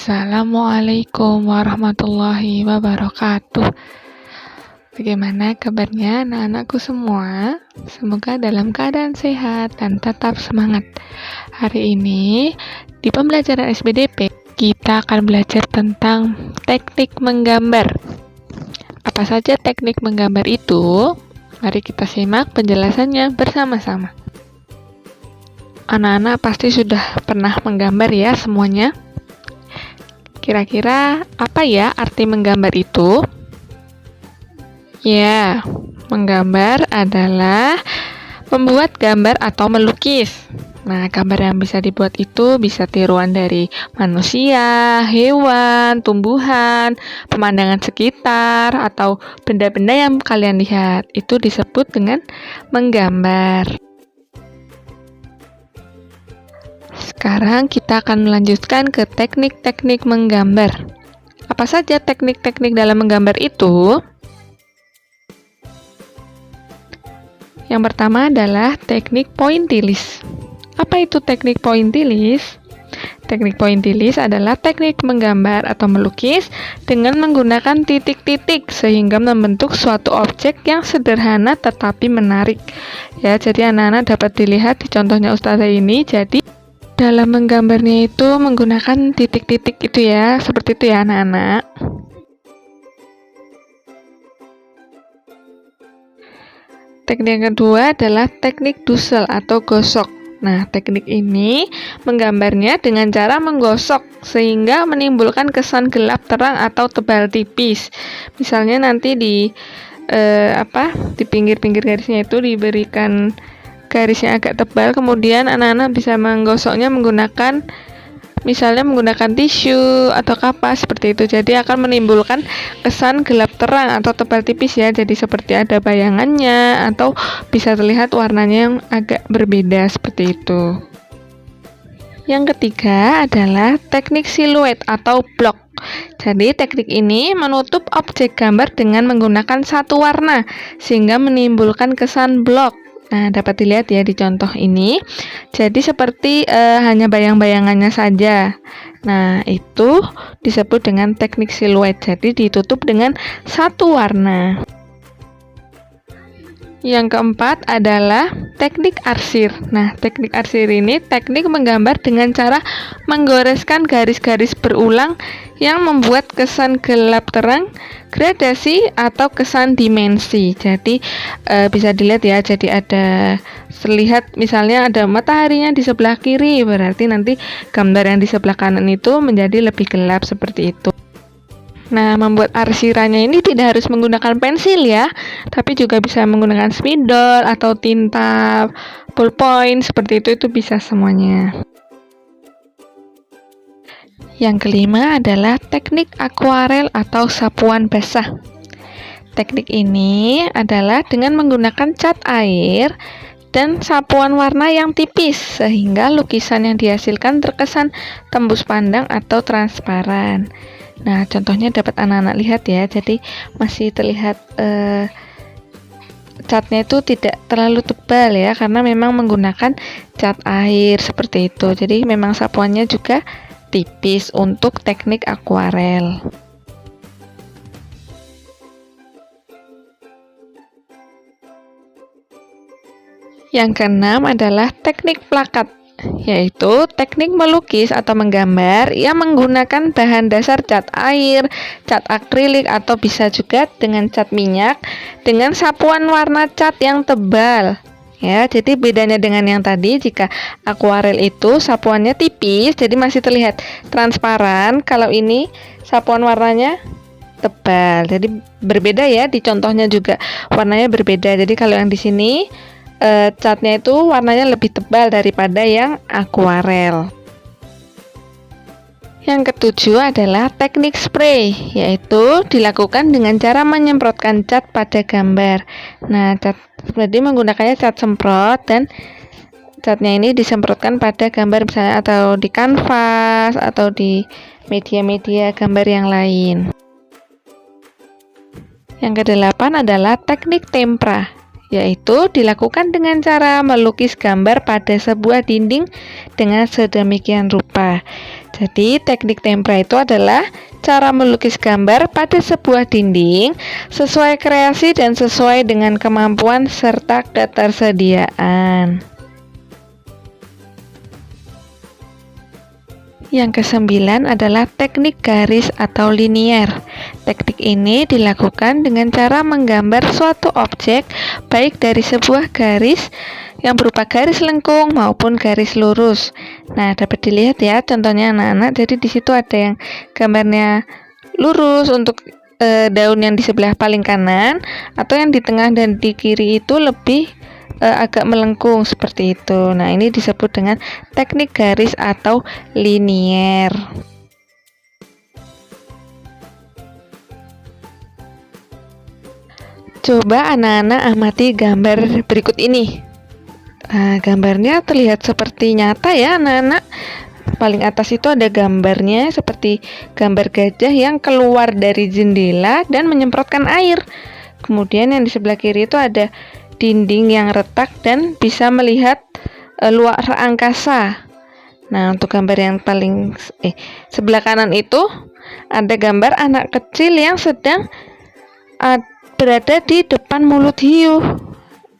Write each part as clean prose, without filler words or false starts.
Assalamualaikum warahmatullahi wabarakatuh. Bagaimana kabarnya anak-anakku semua? Semoga dalam keadaan sehat dan tetap semangat. Hari ini di pembelajaran SBDP kita akan belajar tentang teknik menggambar. Apa saja teknik menggambar itu? Mari kita simak penjelasannya bersama-sama. Anak-anak pasti sudah pernah menggambar ya semuanya. Kira-kira apa ya arti menggambar itu? Ya, menggambar adalah membuat gambar atau melukis. Nah, gambar yang bisa dibuat itu bisa tiruan dari manusia, hewan, tumbuhan, pemandangan sekitar, atau benda-benda yang kalian lihat. Itu disebut dengan menggambar. Sekarang kita akan melanjutkan ke teknik-teknik menggambar. Apa saja teknik-teknik dalam menggambar itu? Yang pertama adalah teknik pointillis. Apa itu teknik pointillis? Teknik pointillis adalah teknik menggambar atau melukis dengan menggunakan titik-titik sehingga membentuk suatu objek yang sederhana tetapi menarik. Ya, jadi anak-anak dapat dilihat di contohnya Ustazah ini. Jadi dalam menggambarnya itu menggunakan titik-titik itu ya, seperti itu ya anak-anak. Teknik yang kedua adalah teknik dusel atau gosok. Nah, teknik ini menggambarnya dengan cara menggosok sehingga menimbulkan kesan gelap terang atau tebal tipis. Misalnya nanti di pinggir-pinggir garisnya itu diberikan garisnya agak tebal, kemudian anak-anak bisa menggosoknya menggunakan tisu atau kapas seperti itu. Jadi akan menimbulkan kesan gelap terang atau tebal tipis ya. Jadi seperti ada bayangannya atau bisa terlihat warnanya yang agak berbeda seperti itu. Yang ketiga adalah teknik siluet atau blok. Jadi teknik ini menutup objek gambar dengan menggunakan satu warna sehingga menimbulkan kesan blok. Nah, dapat dilihat ya di contoh ini. Jadi seperti hanya bayang-bayangannya saja. Nah, itu disebut dengan teknik siluet. Jadi ditutup dengan satu warna. Yang keempat adalah teknik arsir. Nah, teknik arsir ini teknik menggambar dengan cara menggoreskan garis-garis berulang yang membuat kesan gelap terang, gradasi, atau kesan dimensi. Jadi bisa dilihat ya, jadi ada terlihat misalnya ada mataharinya di sebelah kiri, berarti nanti gambar yang di sebelah kanan itu menjadi lebih gelap seperti itu. Nah, membuat arsirannya ini tidak harus menggunakan pensil ya, tapi juga bisa menggunakan spidol atau tinta ballpoint seperti itu bisa semuanya. Yang kelima adalah teknik akuarel atau sapuan basah. Teknik ini adalah dengan menggunakan cat air dan sapuan warna yang tipis sehingga lukisan yang dihasilkan terkesan tembus pandang atau transparan. Nah, contohnya dapat anak-anak lihat ya, jadi masih terlihat catnya itu tidak terlalu tebal ya, karena memang menggunakan cat air seperti itu. Jadi memang sapuannya juga tipis untuk teknik akuarel. Yang keenam adalah teknik plakat, yaitu teknik melukis atau menggambar yang menggunakan bahan dasar cat air, cat akrilik, atau bisa juga dengan cat minyak dengan sapuan warna cat yang tebal. Ya, jadi bedanya dengan yang tadi, jika akuarel itu sapuannya tipis, jadi masih terlihat transparan. Kalau ini sapuan warnanya tebal, jadi berbeda ya. Di contohnya juga warnanya berbeda. Jadi kalau yang di sini catnya itu warnanya lebih tebal daripada yang akuarel. Yang ketujuh adalah teknik spray, yaitu dilakukan dengan cara menyemprotkan cat pada gambar. Nah, cat berarti menggunakannya cat semprot dan catnya ini disemprotkan pada gambar misalnya atau di kanvas atau di media-media gambar yang lain. Yang kedelapan adalah teknik tempera, yaitu dilakukan dengan cara melukis gambar pada sebuah dinding dengan sedemikian rupa. Jadi teknik tempera itu adalah cara melukis gambar pada sebuah dinding sesuai kreasi dan sesuai dengan kemampuan serta ketersediaan. Yang kesembilan adalah teknik garis atau linier. Teknik ini dilakukan dengan cara menggambar suatu objek baik dari sebuah garis yang berupa garis lengkung maupun garis lurus. Nah, dapat dilihat ya contohnya anak-anak. Jadi di situ ada yang gambarnya lurus untuk daun yang di sebelah paling kanan, atau yang di tengah dan di kiri itu lebih agak melengkung seperti itu. Nah, ini disebut dengan teknik garis atau linier. Coba anak-anak amati gambar berikut ini. Gambarnya terlihat seperti nyata ya anak-anak. Paling atas itu ada gambarnya seperti gambar gajah yang keluar dari jendela dan menyemprotkan air. Kemudian yang di sebelah kiri itu ada dinding yang retak dan bisa melihat luar angkasa. Nah, untuk gambar yang paling sebelah kanan itu ada gambar anak kecil yang sedang berada di depan mulut hiu.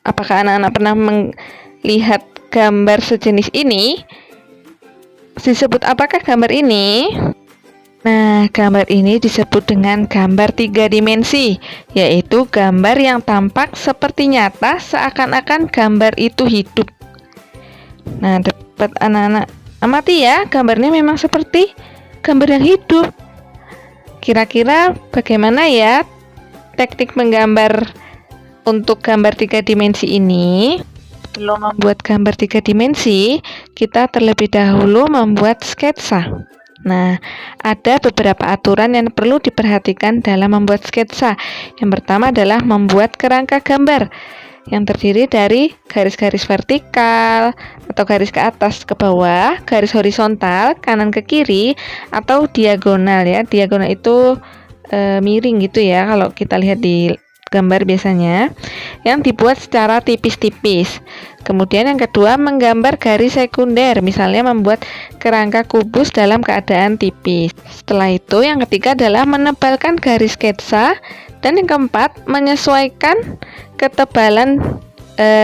Apakah anak-anak pernah melihat gambar sejenis ini? Disebut apakah gambar ini? Nah, gambar ini disebut dengan gambar 3 dimensi, yaitu gambar yang tampak seperti nyata seakan-akan gambar itu hidup. Nah, dapat anak-anak amati ya, gambarnya memang seperti gambar yang hidup. Kira-kira bagaimana ya teknik menggambar untuk gambar 3 dimensi ini? Sebelum membuat gambar 3 dimensi, kita terlebih dahulu membuat sketsa. Nah, ada beberapa aturan yang perlu diperhatikan dalam membuat sketsa. Yang pertama adalah membuat kerangka gambar yang terdiri dari garis-garis vertikal atau garis ke atas ke bawah, garis horizontal kanan ke kiri, atau diagonal ya. Diagonal itu miring gitu ya kalau kita lihat di gambar biasanya, yang dibuat secara tipis-tipis. Kemudian yang kedua, menggambar garis sekunder, misalnya membuat kerangka kubus dalam keadaan tipis. Setelah itu, yang ketiga adalah menebalkan garis sketsa, dan yang keempat, menyesuaikan ketebalan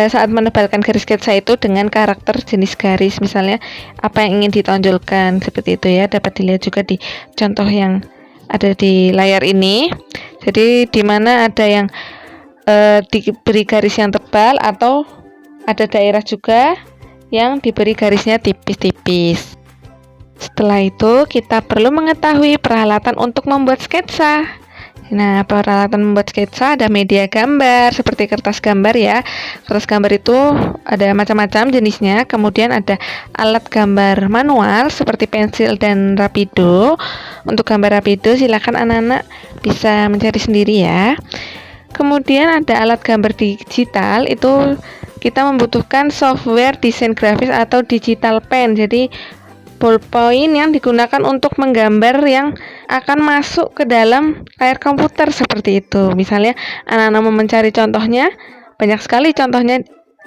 saat menebalkan garis sketsa itu dengan karakter jenis garis, misalnya apa yang ingin ditonjolkan, seperti itu ya. Dapat dilihat juga di contoh yang ada di layar ini. Jadi di mana ada yang diberi garis yang tebal, atau ada daerah juga yang diberi garisnya tipis-tipis. Setelah itu kita perlu mengetahui peralatan untuk membuat sketsa. Nah, peralatan membuat sketsa ada media gambar seperti kertas gambar ya. Kertas gambar itu ada macam-macam jenisnya. Kemudian ada alat gambar manual seperti pensil dan rapido. Untuk gambar rapido silakan anak-anak bisa mencari sendiri ya. Kemudian ada alat gambar digital, itu kita membutuhkan software desain grafis atau digital pen. Jadi ballpoint yang digunakan untuk menggambar yang akan masuk ke dalam layar komputer seperti itu. Misalnya anak-anak mau mencari contohnya, banyak sekali contohnya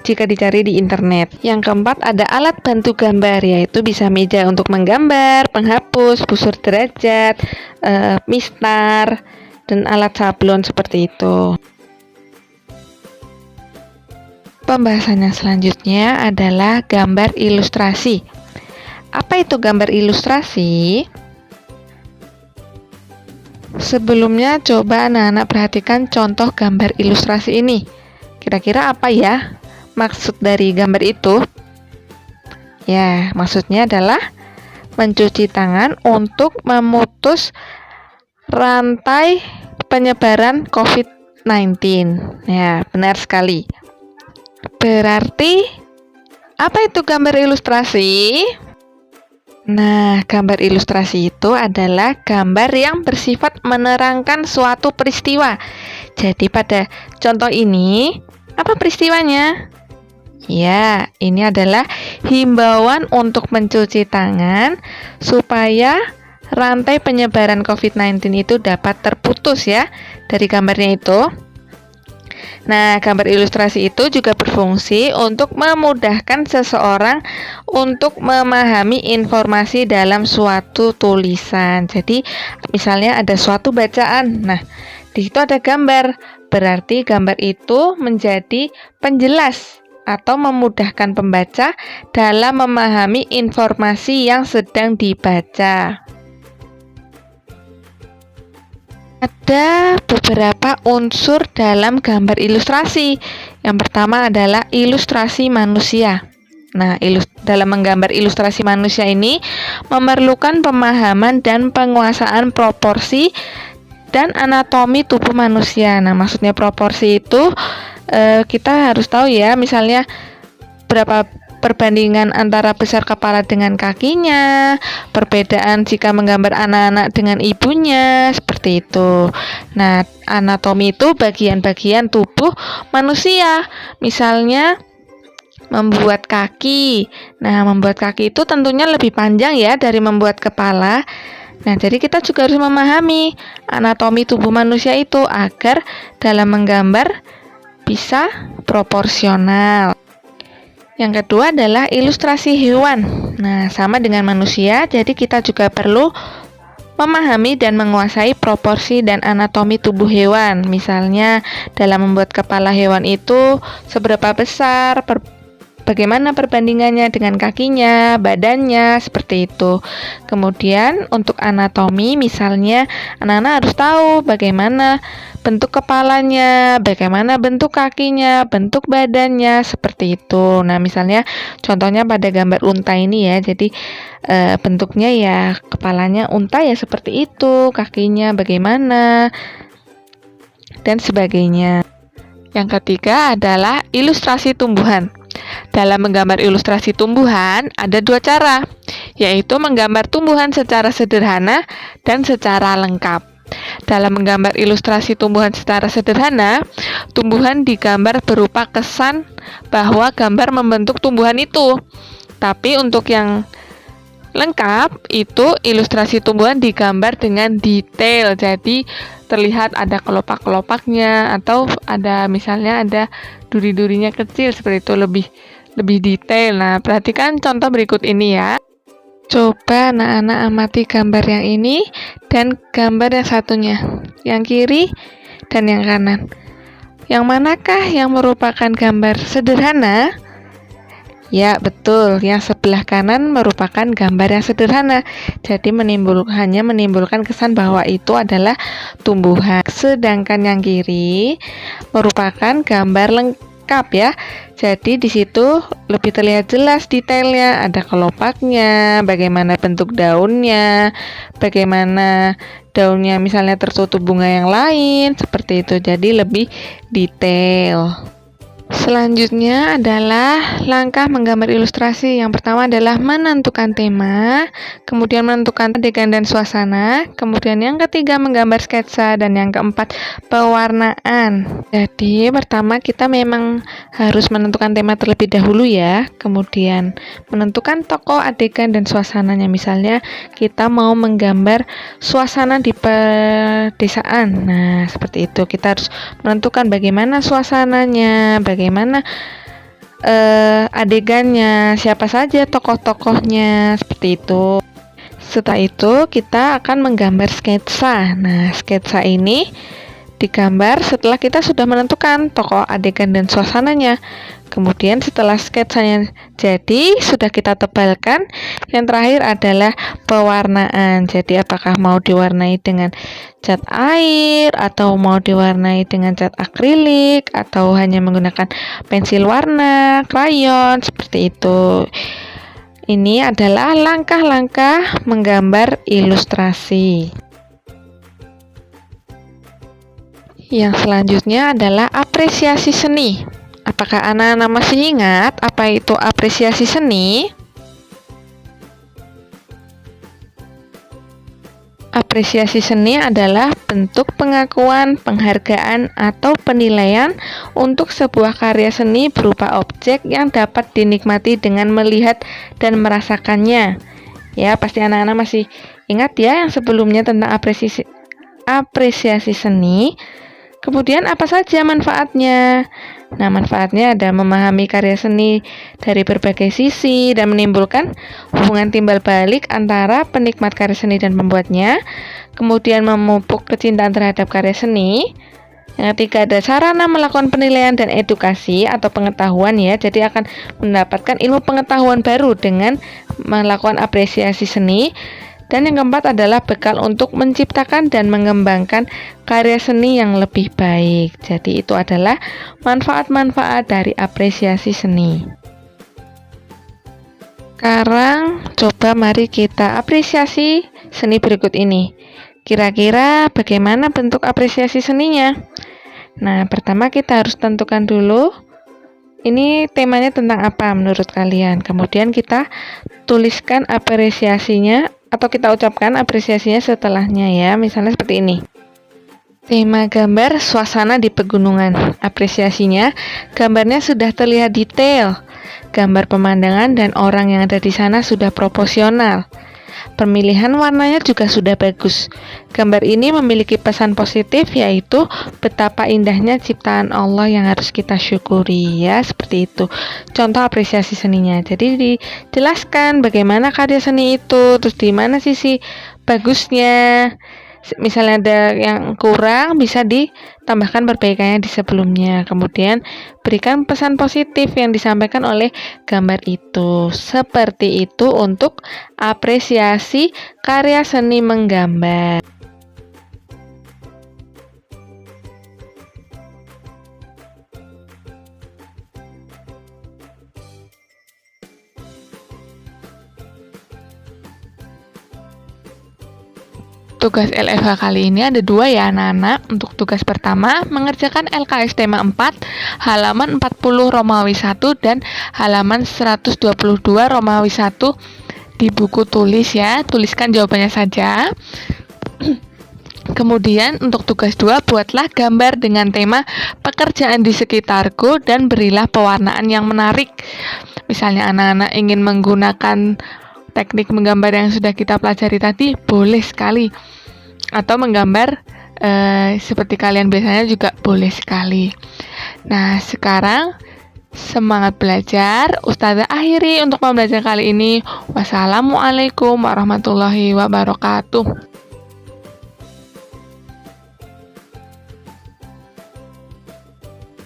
jika dicari di internet. Yang keempat ada alat bantu gambar, yaitu bisa meja untuk menggambar, penghapus, busur derajat, mistar, dan alat sablon seperti itu. Pembahasannya selanjutnya adalah gambar ilustrasi. Apa itu gambar ilustrasi? Sebelumnya coba anak-anak perhatikan contoh gambar ilustrasi ini. Kira-kira apa ya maksud dari gambar itu? Ya, maksudnya adalah mencuci tangan untuk memutus rantai penyebaran COVID-19. Ya, benar sekali. Berarti, apa itu gambar ilustrasi? Nah, gambar ilustrasi itu adalah gambar yang bersifat menerangkan suatu peristiwa. Jadi pada contoh ini, apa peristiwanya? Ya, ini adalah himbauan untuk mencuci tangan supaya rantai penyebaran COVID-19 itu dapat terputus ya dari gambarnya itu. Nah, gambar ilustrasi itu juga berfungsi untuk memudahkan seseorang untuk memahami informasi dalam suatu tulisan. Jadi, misalnya ada suatu bacaan. Nah, di situ ada gambar. Berarti gambar itu menjadi penjelas atau memudahkan pembaca dalam memahami informasi yang sedang dibaca. Ada beberapa unsur dalam gambar ilustrasi. Yang pertama adalah ilustrasi manusia. Nah, dalam menggambar ilustrasi manusia ini memerlukan pemahaman dan penguasaan proporsi dan anatomi tubuh manusia. Nah, maksudnya proporsi itu kita harus tahu ya, misalnya berapa perbandingan antara besar kepala dengan kakinya, perbedaan jika menggambar anak-anak dengan ibunya, seperti itu. Nah, anatomi itu bagian-bagian tubuh manusia. Misalnya membuat kaki. Nah, membuat kaki itu tentunya lebih panjang ya dari membuat kepala. Nah, jadi kita juga harus memahami anatomi tubuh manusia itu agar dalam menggambar bisa proporsional. Yang kedua adalah ilustrasi hewan. Nah, sama dengan manusia, jadi kita juga perlu memahami dan menguasai proporsi dan anatomi tubuh hewan. Misalnya, dalam membuat kepala hewan itu seberapa besar, bagaimana perbandingannya dengan kakinya, badannya, seperti itu. Kemudian, untuk anatomi, misalnya, anak-anak harus tahu bagaimana bentuk kepalanya, bagaimana bentuk kakinya, bentuk badannya, seperti itu. Nah, misalnya contohnya pada gambar unta ini ya, jadi bentuknya ya kepalanya unta ya seperti itu, kakinya bagaimana, dan sebagainya. Yang ketiga adalah ilustrasi tumbuhan. Dalam menggambar ilustrasi tumbuhan, ada dua cara, yaitu menggambar tumbuhan secara sederhana dan secara lengkap. Dalam menggambar ilustrasi tumbuhan secara sederhana, tumbuhan digambar berupa kesan bahwa gambar membentuk tumbuhan itu. Tapi untuk yang lengkap, itu ilustrasi tumbuhan digambar dengan detail. Jadi terlihat ada kelopak-kelopaknya atau ada misalnya ada duri-durinya kecil, seperti itu, lebih detail. Nah, perhatikan contoh berikut ini ya. Coba anak-anak amati gambar yang ini dan gambar yang satunya, yang kiri dan yang kanan. Yang manakah yang merupakan gambar sederhana? Ya, betul. Yang sebelah kanan merupakan gambar yang sederhana. Jadi hanya menimbulkan kesan bahwa itu adalah tumbuhan. Sedangkan yang kiri merupakan gambar lengkap ya. Jadi di situ lebih terlihat jelas detailnya, ada kelopaknya, bagaimana bentuk daunnya, bagaimana daunnya misalnya tertutup bunga yang lain, seperti itu. Jadi lebih detail. Selanjutnya adalah langkah menggambar ilustrasi. Yang pertama adalah menentukan tema, kemudian menentukan adegan dan suasana, kemudian yang ketiga menggambar sketsa, dan yang keempat pewarnaan. Jadi pertama kita memang harus menentukan tema terlebih dahulu ya, kemudian menentukan tokoh, adegan, dan suasananya. Misalnya kita mau menggambar suasana di pedesaan. Nah, seperti itu. Kita harus menentukan bagaimana suasananya, bagaimana adegannya, siapa saja tokoh-tokohnya, seperti itu. Setelah itu kita akan menggambar sketsa. Nah, sketsa ini digambar setelah kita sudah menentukan tokoh, adegan, dan suasananya. Kemudian setelah sketsanya jadi, sudah kita tebalkan, yang terakhir adalah pewarnaan. Jadi apakah mau diwarnai dengan cat air, atau mau diwarnai dengan cat akrilik, atau hanya menggunakan pensil warna, krayon, seperti itu. Ini adalah langkah-langkah menggambar ilustrasi. Yang selanjutnya adalah apresiasi seni. Apakah anak-anak masih ingat apa itu apresiasi seni? Apresiasi seni adalah bentuk pengakuan, penghargaan, atau penilaian untuk sebuah karya seni berupa objek yang dapat dinikmati dengan melihat dan merasakannya. Ya, pasti anak-anak masih ingat ya yang sebelumnya tentang apresiasi seni. Kemudian apa saja manfaatnya? Nah, manfaatnya ada memahami karya seni dari berbagai sisi dan menimbulkan hubungan timbal balik antara penikmat karya seni dan pembuatnya. Kemudian memupuk kecintaan terhadap karya seni. Yang ketiga ada sarana melakukan penilaian dan edukasi atau pengetahuan ya. Jadi akan mendapatkan ilmu pengetahuan baru dengan melakukan apresiasi seni. Dan yang keempat adalah bekal untuk menciptakan dan mengembangkan karya seni yang lebih baik. Jadi itu adalah manfaat-manfaat dari apresiasi seni. Sekarang coba mari kita apresiasi seni berikut ini. Kira-kira bagaimana bentuk apresiasi seninya? Nah, pertama kita harus tentukan dulu ini temanya tentang apa menurut kalian. Kemudian kita tuliskan apresiasinya atau kita ucapkan apresiasinya setelahnya ya. Misalnya seperti ini. Tema gambar suasana di pegunungan. Apresiasinya, gambarnya sudah terlihat detail. Gambar pemandangan dan orang yang ada di sana sudah proporsional. Pemilihan warnanya juga sudah bagus. Gambar ini memiliki pesan positif yaitu betapa indahnya ciptaan Allah yang harus kita syukuri ya, seperti itu. Contoh apresiasi seninya. Jadi dijelaskan bagaimana karya seni itu, terus di mana sisi bagusnya. Misalnya ada yang kurang bisa ditambahkan perbaikannya di sebelumnya. Kemudian berikan pesan positif yang disampaikan oleh gambar itu. Seperti itu untuk apresiasi karya seni menggambar. Tugas LFH kali ini ada 2 ya anak-anak. Untuk tugas pertama, mengerjakan LKS tema 4, halaman 40 Romawi 1 dan halaman 122 Romawi 1 di buku tulis ya. Tuliskan jawabannya saja. Kemudian untuk tugas 2, buatlah gambar dengan tema pekerjaan di sekitarku dan berilah pewarnaan yang menarik. Misalnya anak-anak ingin menggunakan teknik menggambar yang sudah kita pelajari tadi, boleh sekali. Atau menggambar seperti kalian biasanya juga boleh sekali. Nah, sekarang semangat belajar. Ustazah akhiri untuk pembelajaran kali ini. Wassalamualaikum warahmatullahi wabarakatuh.